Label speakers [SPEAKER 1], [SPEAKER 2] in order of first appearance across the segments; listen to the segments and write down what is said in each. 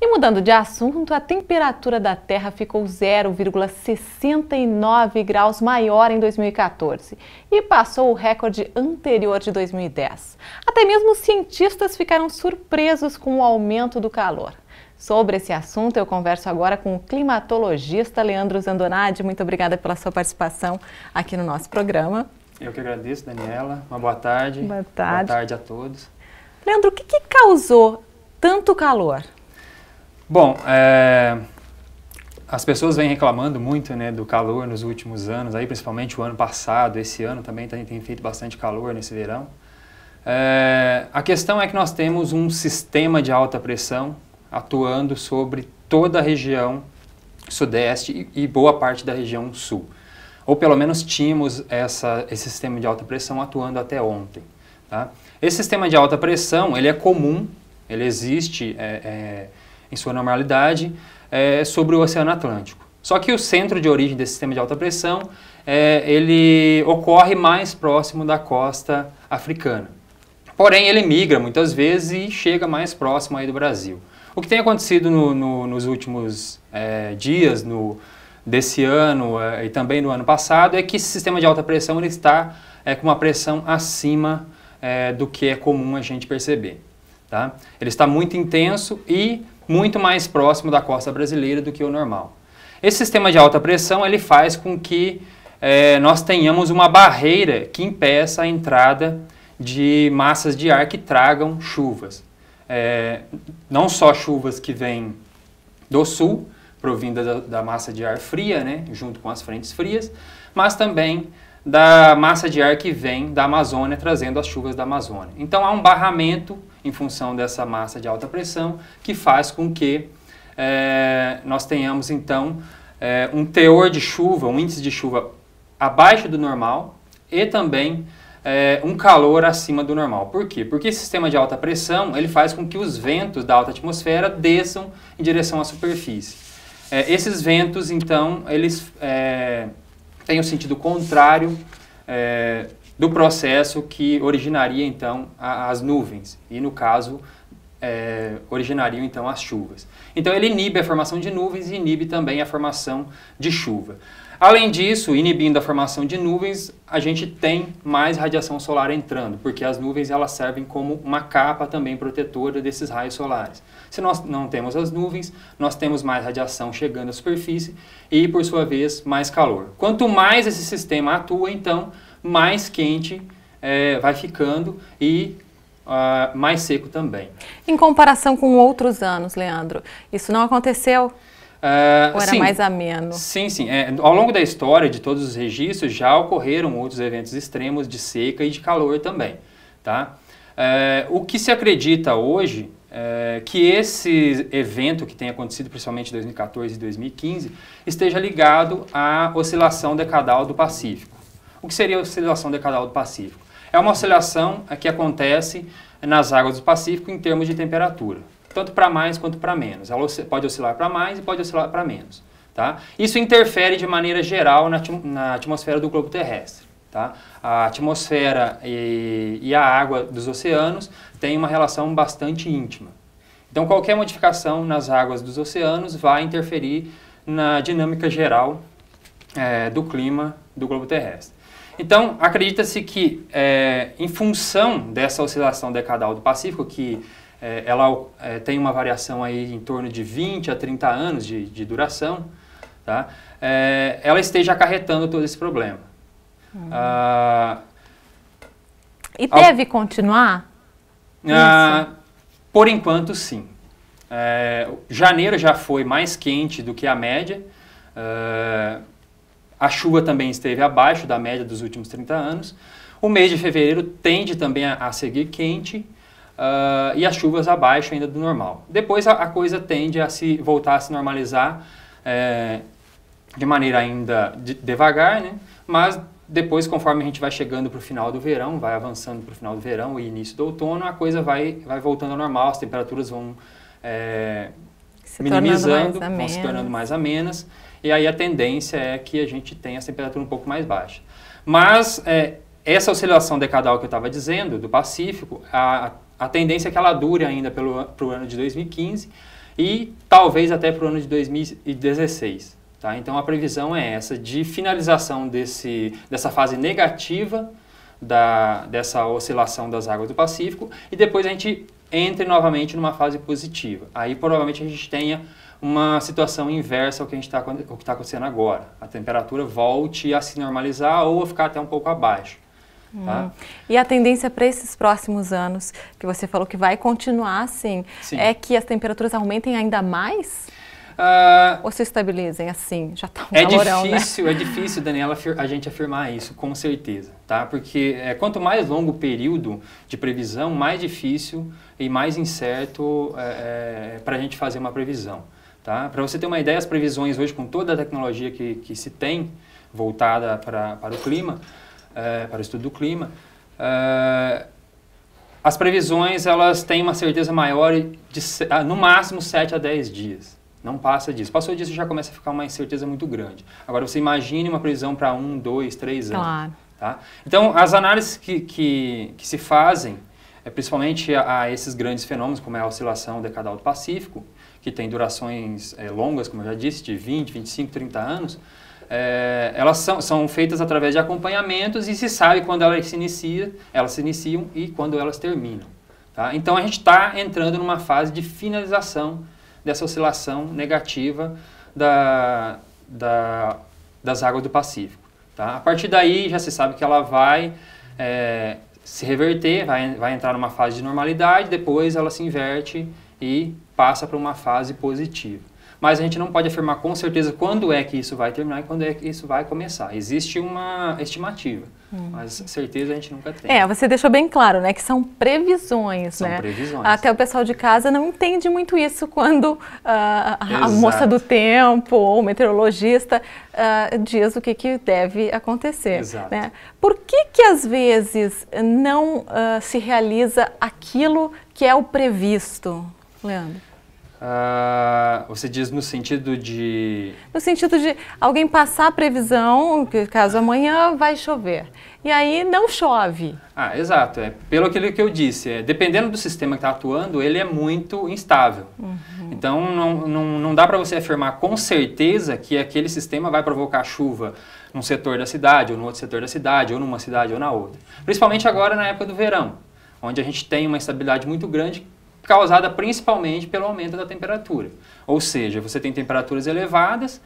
[SPEAKER 1] mudando de assunto, a temperatura da Terra ficou 0,69 graus maior em 2014 e passou o recorde anterior de 2010. Até mesmo os cientistas ficaram surpresos com o aumento do calor. Sobre esse assunto, eu converso agora com o climatologista Leandro Zandonade. Muito obrigada pela sua participação aqui no nosso programa.
[SPEAKER 2] Eu que agradeço, Daniela. Uma boa tarde.
[SPEAKER 1] Boa tarde.
[SPEAKER 2] Boa tarde a todos.
[SPEAKER 1] Leandro, o que causou tanto calor?
[SPEAKER 2] Bom, as pessoas vêm reclamando muito, né, do calor nos últimos anos, aí principalmente o ano passado, esse ano também tem feito bastante calor nesse verão. A questão é que nós temos um sistema de alta pressão atuando sobre toda a região sudeste e boa parte da região sul. Ou pelo menos tínhamos esse sistema de alta pressão atuando até ontem. Tá? Esse sistema de alta pressão, ele é comum, ele existe em sua normalidade sobre o Oceano Atlântico. Só que o centro de origem desse sistema de alta pressão, ele ocorre mais próximo da costa africana. Porém, ele migra muitas vezes e chega mais próximo aí do Brasil. O que tem acontecido nos últimos dias desse ano e também no ano passado é que esse sistema de alta pressão ele está com uma pressão acima do que é comum a gente perceber. Tá? Ele está muito intenso e muito mais próximo da costa brasileira do que o normal. Esse sistema de alta pressão ele faz com que nós tenhamos uma barreira que impeça a entrada de massas de ar que tragam chuvas. Não só chuvas que vêm do sul, provindas da massa de ar fria, né, junto com as frentes frias, mas também da massa de ar que vem da Amazônia, trazendo as chuvas da Amazônia. Então há um barramento em função dessa massa de alta pressão que faz com que nós tenhamos então um teor de chuva, um índice de chuva abaixo do normal e também um calor acima do normal. Por quê? Porque esse sistema de alta pressão ele faz com que os ventos da alta atmosfera desçam em direção à superfície. Esses ventos, então, eles têm o sentido contrário do processo que originaria, então, as nuvens. E, no caso, originariam, então, as chuvas. Então, ele inibe a formação de nuvens e inibe também a formação de chuva. Além disso, inibindo a formação de nuvens, a gente tem mais radiação solar entrando, porque as nuvens elas servem como uma capa também protetora desses raios solares. Se nós não temos as nuvens, nós temos mais radiação chegando à superfície e, por sua vez, mais calor. Quanto mais esse sistema atua, então, mais quente vai ficando e mais seco também.
[SPEAKER 1] Em comparação com outros anos, Leandro, isso não aconteceu? Ou era mais ameno?
[SPEAKER 2] Sim, sim. Ao longo da história de todos os registros já ocorreram outros eventos extremos de seca e de calor também. Tá? O que se acredita hoje é que esse evento que tem acontecido principalmente em 2014 e 2015 esteja ligado à oscilação decadal do Pacífico. O que seria a oscilação decadal do Pacífico? É uma oscilação que acontece nas águas do Pacífico em termos de temperatura. Tanto para mais quanto para menos. Ela pode oscilar para mais e pode oscilar para menos. Tá? Isso interfere de maneira geral na atmosfera do globo terrestre. Tá? A atmosfera e a água dos oceanos têm uma relação bastante íntima. Então, qualquer modificação nas águas dos oceanos vai interferir na dinâmica geral do clima do globo terrestre. Então, acredita-se que, em função dessa oscilação decadal do Pacífico, que ela tem uma variação aí em torno de 20 a 30 anos de duração, tá? Ela esteja acarretando todo esse problema.
[SPEAKER 1] E deve continuar?
[SPEAKER 2] Por enquanto, sim. Janeiro já foi mais quente do que a média. A chuva também esteve abaixo da média dos últimos 30 anos. O mês de fevereiro tende também a seguir quente. E as chuvas abaixo ainda do normal. Depois a coisa tende a voltar a se normalizar de maneira ainda devagar, né? Mas depois, conforme a gente vai chegando para o final do verão, vai avançando para o final do verão e início do outono, a coisa vai voltando ao normal, as temperaturas vão minimizando, vão se tornando mais amenas, e aí a tendência é que a gente tenha a temperatura um pouco mais baixa. Mas essa oscilação decadal que eu estava dizendo, do Pacífico, a tendência é que ela dure ainda para o ano de 2015 e talvez até para o ano de 2016. Tá? Então a previsão é essa, de finalização dessa fase negativa dessa oscilação das águas do Pacífico, e depois a gente entre novamente numa fase positiva. Aí provavelmente a gente tenha uma situação inversa ao que está acontecendo agora. A temperatura volte a se normalizar ou a ficar até um pouco abaixo. Tá?
[SPEAKER 1] E a tendência para esses próximos anos, que você falou que vai continuar assim, é que as temperaturas aumentem ainda mais? Ou se estabilizem assim? Já está um calorão, né?
[SPEAKER 2] É difícil, Daniela, a gente afirmar isso, com certeza. Tá? Porque quanto mais longo o período de previsão, mais difícil e mais incerto para a gente fazer uma previsão. Tá? Para você ter uma ideia, as previsões hoje, com toda a tecnologia que se tem voltada para o clima, para o estudo do clima, as previsões elas têm uma certeza maior de no máximo 7 a 10 dias. Não passa disso. Passou disso já começa a ficar uma incerteza muito grande. Agora você imagine uma previsão para 1, 2, 3 anos.
[SPEAKER 1] Claro.
[SPEAKER 2] Tá? Então as análises que se fazem, principalmente a esses grandes fenômenos, como é a oscilação decadal do Pacífico, que tem durações longas, como eu já disse, de 20, 25, 30 anos, elas são feitas através de acompanhamentos e se sabe quando elas se iniciam e quando elas terminam. Tá? Então a gente está entrando numa fase de finalização dessa oscilação negativa das águas do Pacífico. Tá? A partir daí já se sabe que ela vai se reverter, vai entrar numa fase de normalidade, depois ela se inverte e passa para uma fase positiva. Mas a gente não pode afirmar com certeza quando é que isso vai terminar e quando é que isso vai começar. Existe uma estimativa, mas certeza a gente nunca tem.
[SPEAKER 1] Você deixou bem claro, né, que são previsões,
[SPEAKER 2] São
[SPEAKER 1] né?
[SPEAKER 2] previsões.
[SPEAKER 1] Até o pessoal de casa não entende muito isso quando a moça do tempo ou o meteorologista diz o que deve acontecer.
[SPEAKER 2] Exato.
[SPEAKER 1] Né? Por que às vezes não se realiza aquilo que é o previsto, Leandro?
[SPEAKER 2] Você diz no sentido de...
[SPEAKER 1] No sentido de alguém passar a previsão, que caso amanhã vai chover, e aí não chove.
[SPEAKER 2] Exato. Pelo aquilo que eu disse, dependendo do sistema que está atuando, ele é muito instável. Então não dá para você afirmar com certeza que aquele sistema vai provocar chuva num setor da cidade, ou no outro setor da cidade, ou numa cidade ou na outra. Principalmente agora na época do verão, onde a gente tem uma instabilidade muito grande, causada principalmente pelo aumento da temperatura. Ou seja, você tem temperaturas elevadas,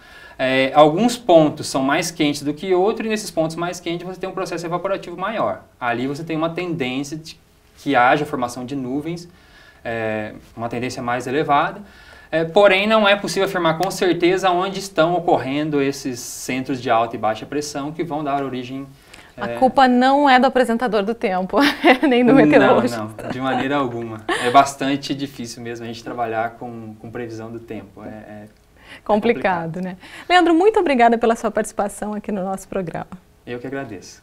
[SPEAKER 2] alguns pontos são mais quentes do que outros, e nesses pontos mais quentes você tem um processo evaporativo maior. Ali você tem uma tendência de que haja formação de nuvens, uma tendência mais elevada, porém não é possível afirmar com certeza onde estão ocorrendo esses centros de alta e baixa pressão que vão dar origem...
[SPEAKER 1] A culpa não é do apresentador do tempo, nem do meteorologista.
[SPEAKER 2] Não, de maneira alguma. É bastante difícil mesmo a gente trabalhar com previsão do tempo.
[SPEAKER 1] Complicado, né? Leandro, muito obrigada pela sua participação aqui no nosso programa.
[SPEAKER 2] Eu que agradeço.